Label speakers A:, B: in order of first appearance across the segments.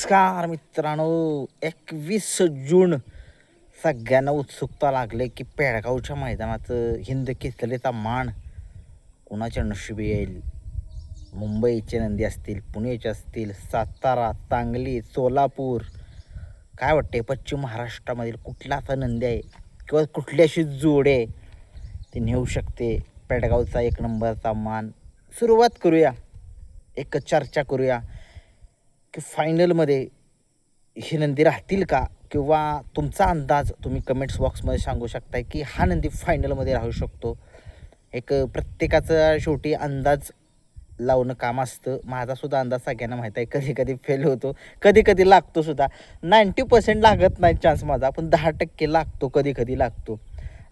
A: नमस्कार मित्रांनो, 21 जून सगळ्यांना उत्सुकता लागले की पेडगावच्या मैदानाचं हिंद केसरीचा मान कोणाच्या नशिबी येईल. मुंबईचे नंदी असतील, पुणेचे असतील, सातारा, सांगली, सोलापूर, काय वाटते पश्चिम महाराष्ट्रामधील कुठला असा नंदी आहे किंवा कुठली अशी जोड आहे ती नेऊ शकते पेडगावचा एक नंबरचा मान. सुरुवात करूया, एक चर्चा करूया की फायनलमध्ये ही नंदी राहतील का, किंवा तुमचा अंदाज तुम्ही कमेंट्स बॉक्समध्ये सांगू शकताय की हा नंदी फायनलमध्ये राहू शकतो. एक प्रत्येकाचा शेवटी अंदाज लावणं काम असतं. माझासुद्धा अंदाज सगळ्यांना माहीत आहे, कधी कधी फेल होतो, कधी कधी लागतो सुद्धा. 90% लागत नाही चान्स माझा, पण 10% लागतो, कधी कधी लागतो.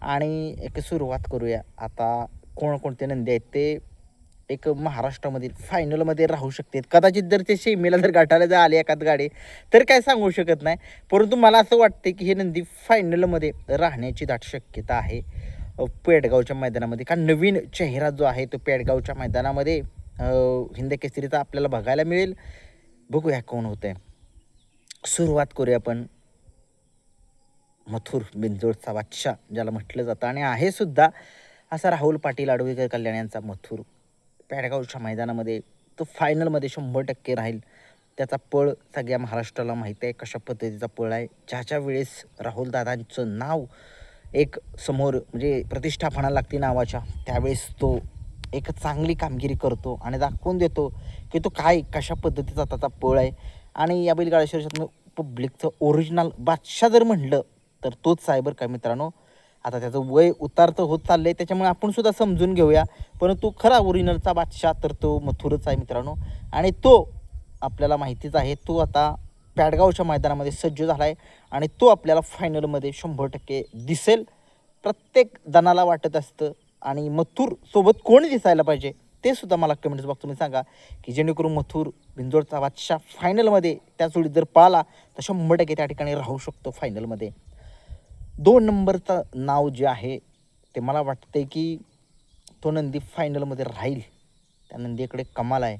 A: आणि एक सुरुवात करूया आता. कोणकोणते नंदी आहेत ते एक महाराष्ट्रामधील फायनलमध्ये राहू शकतात. कदाचित जर ते सेमीला जर गाठायला जर आले एखाद गाडी तर काय सांगू शकत नाही, परंतु मला असं वाटते की हे नंदी फायनलमध्ये राहण्याची दाट शक्यता आहे पेडगावच्या मैदानामध्ये. का नवीन चेहरा जो आहे तो पेडगावच्या मैदानामध्ये हिंद केसरीचा आपल्याला बघायला मिळेल. बघूया कोण होतं आहे. सुरुवात करूया आपण मथुर बिंजोडचा बादशाह ज्याला म्हटलं जातं, आणि आहे सुद्धा असा राहुल पाटील आडवेकर कल्याण यांचा मथुर. पेडगावच्या मैदानामध्ये तो फायनलमध्ये 100% राहील. त्याचा पळ सगळ्या महाराष्ट्राला माहीत आहे कशा पद्धतीचा पळ आहे. ज्याच्या वेळेस राहुलदादांचं नाव एक समोर म्हणजे प्रतिष्ठापना लागते नावाच्या, त्यावेळेस तो एक चांगली कामगिरी करतो आणि दाखवून देतो की तो काय कशा पद्धतीचा त्याचा पळ आहे. आणि या बैलगाडा शर्यतीतनं पब्लिकचं ओरिजिनल बादशाह जर म्हणलं तर तोच आहे बरं का मित्रांनो. आता त्याचं वय उतारतं होत चाललं आहे, त्याच्यामुळे आपण सुद्धा समजून घेऊया, परंतु खरा ओरिजिनलचा बादशाह तर तो मथुरच आहे मित्रांनो. आणि तो आपल्याला माहितीच आहे, तो आता पेडगावच्या मैदानामध्ये सज्ज झाला आहे आणि तो आपल्याला फायनलमध्ये 100% दिसेल. प्रत्येक जणाला वाटत असतं. आणि मथुर सोबत कोण दिसायला पाहिजे ते सुद्धा मला कमेंट्स बॉक्समध्ये सांगा, की जेणेकरून मथुर बिंजोडचा बादशाह फायनलमध्ये त्या जोडीत जर पाळला तर 100% त्या ठिकाणी राहू शकतो फायनलमध्ये. 2 नंबरचं नाव जे आहे ते मला वाटतं की तो नंदी फायनलमध्ये राहील. त्या नंदीकडे कमाल आहे,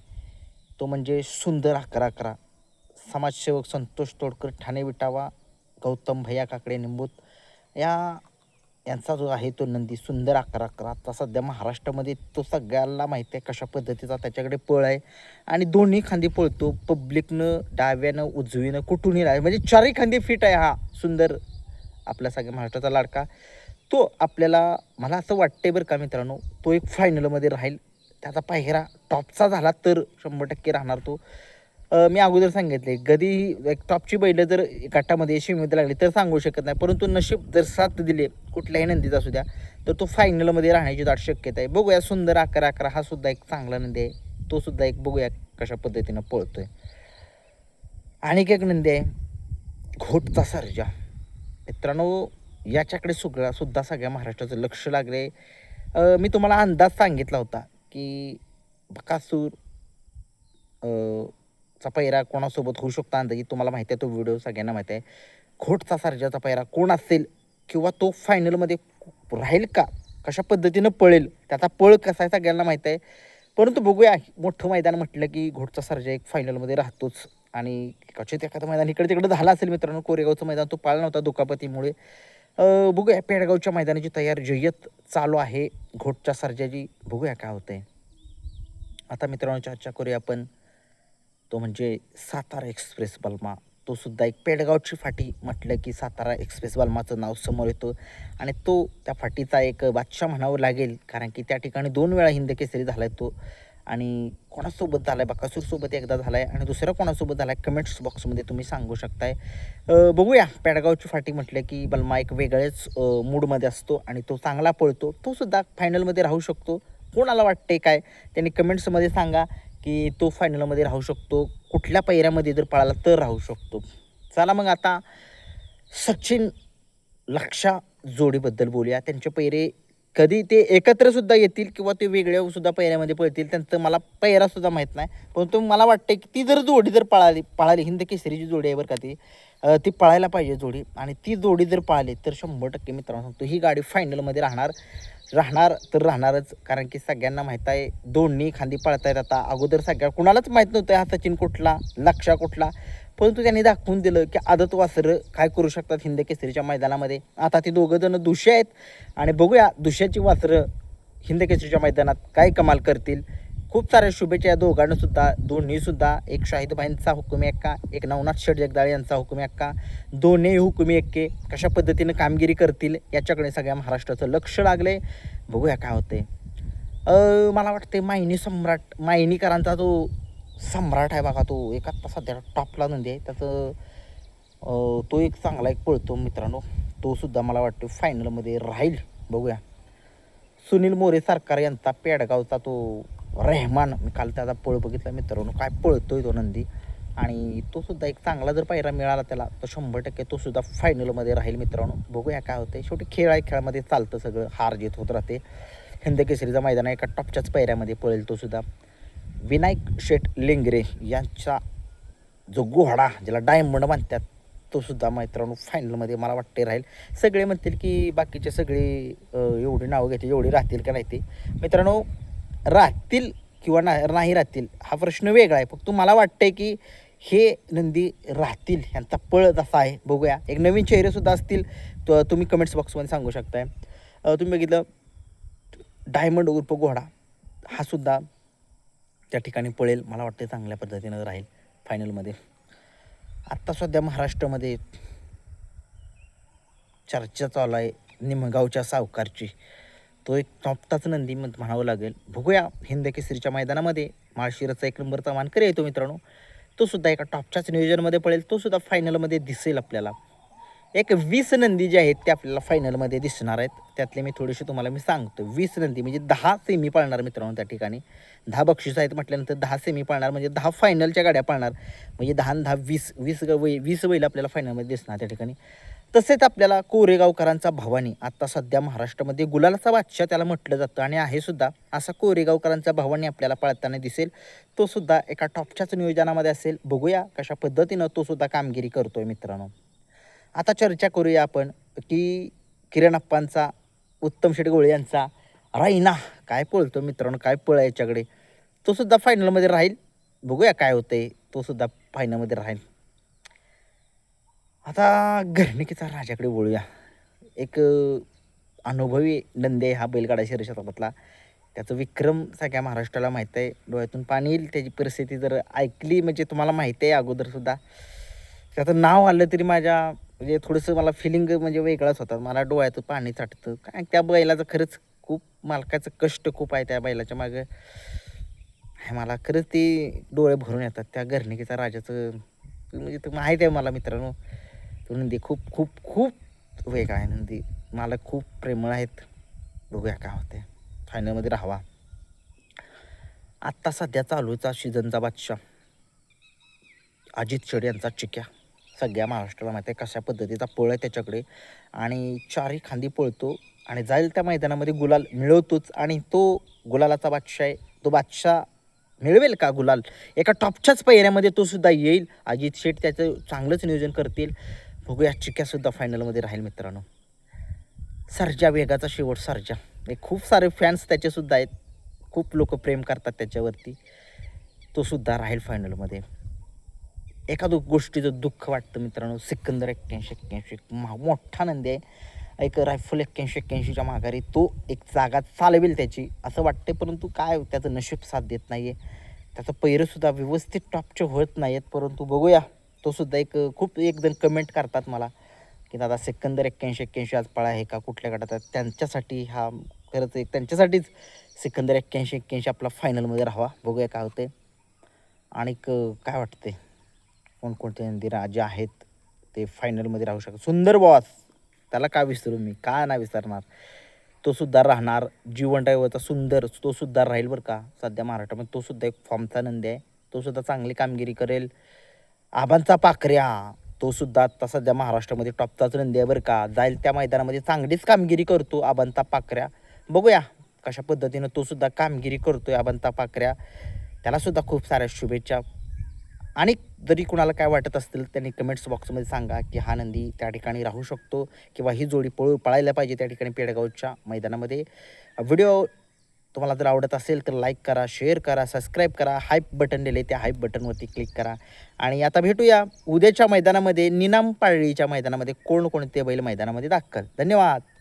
A: तो म्हणजे सुंदर 11-11. समाजसेवक संतोष तोडकर ठाणे विटावा, गौतम भैया काकडे निंबूत यांचा जो आहे तो नंदी सुंदर 11-11. आता सध्या महाराष्ट्रामध्ये तो सगळ्यांना माहिती आहे कशा पद्धतीचा त्याच्याकडे पळ आहे. आणि दोन्ही खांदी पळतो, पब्लिकनं डाव्यानं उजवीनं कुठूनही राहील, म्हणजे चारही खांदी फिट आहे हा सुंदर आपल्या सगळ्या महाराष्ट्राचा लाडका. तो आपल्याला मला असं वाटते बरं का मित्रांनो, तो एक फायनलमध्ये राहील. त्याचा पायरा टॉपचा झाला तर 100% राहणार तो. मी अगोदर सांगितले, कधी एक टॉपची बैलं जर गटामध्ये शिमीमध्ये लागली तर सांगू शकत नाही, परंतु नशीब जर साथ दिले कुठल्याही नंदीचा असू द्या तर तो फायनलमध्ये राहण्याची दाट शक्यता आहे. बघूया सुंदर 11-11 हा सुद्धा एक चांगला नंदी आहे, तो सुद्धा एक बघूया कशा पद्धतीनं पळतोय. आणखी एक नंदी आहे घोटचा सर्जा. मित्रांनो याच्याकडे सुद्धा सगळ्या महाराष्ट्राचं लक्ष लागले. मी तुम्हाला अंदाज सांगितला होता की बकासूर चा पैरा कोणासोबत होऊ शकतो अंदाजी. तुम्हाला माहिती आहे, तो व्हिडिओ सगळ्यांना माहिती आहे. घोटचा सर्जाचा पैरा कोण असेल किंवा तो फायनलमध्ये राहील का, कशा पद्धतीनं पळेल, त्याचा पळ कसा आहे सगळ्यांना माहीत आहे. परंतु बघूया, मोठं मैदान म्हटलं की घोटचा सर्जा एक फायनलमध्ये राहतोच. आणि क्वचित एखादं मैदान इकडे तिकडे झालं असेल मित्रांनो, कोरेगावचं मैदान तो पाळला नव्हता दुखापतीमुळे. बघूया पेडगावच्या मैदानाची तयार जय्यत चालू आहे घोटच्या सर्जाची. बघूया काय होतंय. आता मित्रांनो चर्चा करूया आपण, तो म्हणजे सातारा एक्सप्रेस बलमा. तो सुद्धा एक पेडगावची फाटी म्हटलं की सातारा एक्सप्रेस बलमाचं नाव समोर येतं. आणि तो त्या फाटीचा एक बादशाह म्हणावं लागेल, कारण की त्या ठिकाणी 2 वेळा हिंद केसरी झाला आहे तो. आणि कोणासोबत झाला आहे, बकासूरसोबत एकदा झाला आहे आणि दुसरा कोणासोबत झाला आहे कमेंट्स बॉक्समध्ये तुम्ही सांगू शकताय. बघूया, पेडगावची फाटी म्हटलं की बलमा एक वेगळ्याच मूडमध्ये असतो आणि तो चांगला पळतो. तो सुद्धा फायनलमध्ये राहू शकतो. कोणाला वाटते काय त्यांनी कमेंट्समध्ये सांगा की तो फायनलमध्ये राहू शकतो, कुठल्या पैऱ्यामध्ये जर पळाला तर राहू शकतो. चला मग आता सचिन लक्षा जोडीबद्दल बोलूया. त्यांचे पैरे कधी ते एकत्रसुद्धा येतील किंवा ते वेगळ्यासुद्धा पैऱ्यामध्ये पळतील, त्यांचं मला पैरासुद्धा माहीत नाही. परंतु मला वाटते की ती जर जोडी जर पळाली हिंद केसरीची जोडी आहे बरं का ती पळायला पाहिजे जोडी. आणि ती जोडी जर पळाली तर 100% मित्रांनो सांगतो ही गाडी फायनलमध्ये राहणार तर राहणारच. कारण की सगळ्यांना माहीत आहे दोन्ही खांदी पळत आहेत. आता अगोदर सगळ्या कुणालाच माहीत नव्हतं हा सचिन कुठला, लक्षा कुठला, परंतु त्यांनी दाखवून दिलं की आदत वासरं काय करू शकतात हिंद केसरीच्या मैदानामध्ये. आता ती दोघं जण दुष्य आहेत आणि बघूया दुष्याची वासरं हिंद केसरीच्या मैदानात काय कमाल करतील. खूप साऱ्या शुभेच्छा या दोघांना सुद्धा, दोन्हीसुद्धा. एक शाहिदभाईंचा हुकुमी एक्का, एक नवनाथ शेठ जगदाळे यांचा हुकुमी एक्का, दोन्ही हुकुमी एक्के कशा पद्धतीनं कामगिरी करतील याच्याकडे सगळ्या महाराष्ट्राचं लक्ष लागले. बघूया काय होते. मला वाटते मायनी सम्राट, मायनीकरांचा जो सम्राट आहे बघा, तो एक आत्ता सध्या टॉपला नंदी आहे त्याचं. तो एक चांगला एक पळतो मित्रांनो, तो सुद्धा मला वाटतं फायनलमध्ये राहील. बघूया. सुनील मोरे सरकार यांचा पेडगावचा तो रेहमान, मी काल त्याचा पळ बघितला मित्रांनो, काय पळतोय तो नंदी. आणि तो सुद्धा एक चांगला जर पायरा मिळाला त्याला तर 100% तो सुद्धा फायनलमध्ये राहील मित्रांनो. बघूया काय होते. शेवटी खेळ आहे, खेळामध्ये चालतं सगळं, हार जीत होत राहते. हिंद केसरीचा मैदान एका टॉपच्याच पायऱ्यामध्ये पळेल तो सुद्धा. विनायक शेठ लेंगरे यांचा जो घोडा ज्याला डायमंड म्हणतात तो सुद्धा मित्रांनो फायनलमध्ये मला वाटते राहील. सगळे म्हणतील की बाकीचे सगळे एवढी नावं घेतील, एवढी राहतील का नाही ते. मित्रांनो राहतील किंवा नाही राहतील हा प्रश्न वेगळा आहे. फक्त मला वाटतंय की हे नंदी राहतील, ह्यांचा पळ जसा आहे. बघूया. एक नवीन चेहरेसुद्धा असतील तर तुम्ही कमेंट्स बॉक्समध्ये सांगू शकताय. तुम्ही बघितलं डायमंड उर्फ घोडा हा सुद्धा त्या ठिकाणी पळेल, मला वाटते चांगल्या पद्धतीनं राहील फायनलमध्ये. आत्ता सध्या महाराष्ट्रामध्ये चर्चा चालू आहे निमगावच्या सावकारची. तो एक टॉपचाच नंदी म्हणावं लागेल. बघूया हिंद केसरीच्या मैदानामध्ये माळशिरसचा 1 नंबरचा मानकरी येतो मित्रांनो, तो सुद्धा एका टॉपच्याच नियोजनमध्ये पळेल, तो सुद्धा फायनलमध्ये दिसेल आपल्याला. एक 20 नंदी जे आहेत ते आपल्याला फायनलमध्ये दिसणार आहेत. त्यातले मी थोडेसे तुम्हाला मी सांगतो. 20 नंदी म्हणजे 10 सेमी पाळणार मित्रांनो त्या ठिकाणी. 10 बक्षीस आहेत म्हटल्यानंतर 10 सेमी पाळणार म्हणजे 10 फायनलच्या गाड्या पाळणार, म्हणजे 10 आणि 10 20 बैल आपल्याला फायनलमध्ये दिसणार त्या ठिकाणी. तसेच आपल्याला कोरेगावकरांचा भवानी आत्ता सध्या महाराष्ट्रामध्ये गुलालाचा बादशाह त्याला म्हटलं जातं आणि आहे सुद्धा. असा कोरेगावकरांचा भवानी आपल्याला पळताना दिसेल, तो सुद्धा एका टॉपच्याच नियोजनामध्ये असेल. बघूया कशा पद्धतीनं तो सुद्धा कामगिरी करतोय मित्रांनो. आता चर्चा करूया आपण की किरण अप्पांचा, उत्तम शेठ गोळे यांचा राईना काय पळतो मित्रांनो, काय पळ आहे याच्याकडे. तो सुद्धा फायनलमध्ये राहील. बघूया काय होतंय, तो सुद्धा फायनलमध्ये राहील. आता घरणिकीचा राजाकडे बोलूया. एक अनुभवी नंदी हा बैलगाडा शर्यतीतला. त्याचं विक्रम सगळ्या महाराष्ट्राला माहीत आहे. डोळ्यातून पाणी येईल त्याची परिस्थिती जर ऐकली, म्हणजे तुम्हाला माहिती आहे अगोदरसुद्धा. त्याचं नाव आलं तरी माझ्या म्हणजे थोडंसं मला फिलिंग म्हणजे वेगळाच होता. मला डोळ्यातून पाणी चाटतं. काय त्या बैलाचं खरंच खूप मालकाचं कष्ट खूप आहे त्या बैलाच्या मागं. मला खरंच ते डोळे भरून येतात त्या घरणिकीचा राजाचं. म्हणजे ते माहीत आहे मला मित्रांनो. तो नंदी खूप खूप खूप वेगळा आहे नंदी. मला खूप प्रेमळ आहेत. बघूया काय होते. फायनलमध्ये राहावा. आत्ता सध्या चालूचा सीझनचा बादशाह अजित शेड यांचा चिक्या. सगळ्या महाराष्ट्राला माहिती आहे कशा पद्धतीचा पळ आहे त्याच्याकडे आणि चारही खांदी पळतो आणि जाईल त्या मैदानामध्ये गुलाल मिळवतोच. आणि तो गुलालाचा बादशाह आहे. तो बादशाह मिळवेल का गुलाल? एका टॉपच्याच पायऱ्यामध्ये तो सुद्धा येईल. अजित शेठ त्याचं चांगलंच नियोजन करतील. बघूया. चिक्यासुद्धा फायनलमध्ये राहील मित्रांनो. सर्जा वेगाचा शेवट सर्जा, हे खूप सारे फॅन्स त्याचेसुद्धा आहेत. खूप लोक प्रेम करतात त्याच्यावरती. तो सुद्धा राहील फायनलमध्ये. एखादं गोष्टीचं दुःख वाटतं मित्रांनो, सिकंदर 81-81 मोठा नंदी आहे. एक रायफल 81-81च्या माघारी तो एक जागा चालवेल त्याची असं वाटते. परंतु काय त्याचं नशीब साथ देत नाही आहे. त्याचं पैरंसुद्धा व्यवस्थित टॉपचे होत नाही आहेत. परंतु बघूया. तो सुद्धा एक खूप एकजण कमेंट करतात मला की दादा सिकंदर 81-81 आज पळा आहे का, कुठल्या गटात. त्यांच्यासाठी हा खरंच एक त्यांच्यासाठीच सिकंदर 81-81 आपला फायनलमध्ये राहावा. बघूया काय होते. आणि काय वाटते कोणकोणते नंदी राजे आहेत ते फायनलमध्ये राहू शकतात. सुंदर बॉस, त्याला का विसरू मी, का नाही विसरणार. तो सुद्धा राहणार. जीवन ड्रायव्हरचा सुंदर तो सुद्धा राहील बरं का. सध्या महाराष्ट्रामध्ये तो सुद्धा एक फॉर्मचा नंदी आहे. तो सुद्धा चांगली कामगिरी करेल. आबांचा पाखऱ्या तो सुद्धा आता सध्या महाराष्ट्रामध्ये टॉपचाच नंदी आहे बरं का. जाईल त्या मैदानामध्ये चांगलीच कामगिरी करतो आबांचा पाखऱ्या. बघूया कशा पद्धतीनं तो सुद्धा कामगिरी करतोय आबांचा पाखऱ्या. त्यालासुद्धा खूप साऱ्या शुभेच्छा. आणि जरी कुणाला काय वाटत असतील त्यांनी कमेंट्स बॉक्समध्ये सांगा की हा नंदी त्या ठिकाणी राहू शकतो किंवा ही जोडी पळायला पाहिजे त्या ठिकाणी पेडगावच्या मैदानामध्ये. व्हिडिओ तुम्हाला जर आवडत असेल तर लाईक करा, शेअर करा, सबस्क्राईब करा. हाईप बटन दिले त्या हाईप बटनवरती क्लिक करा. आणि आता भेटूया उद्याच्या मैदानामध्ये, निनाम पाळीच्या मैदानामध्ये कोणकोणते बैल मैदानामध्ये दाखल. धन्यवाद.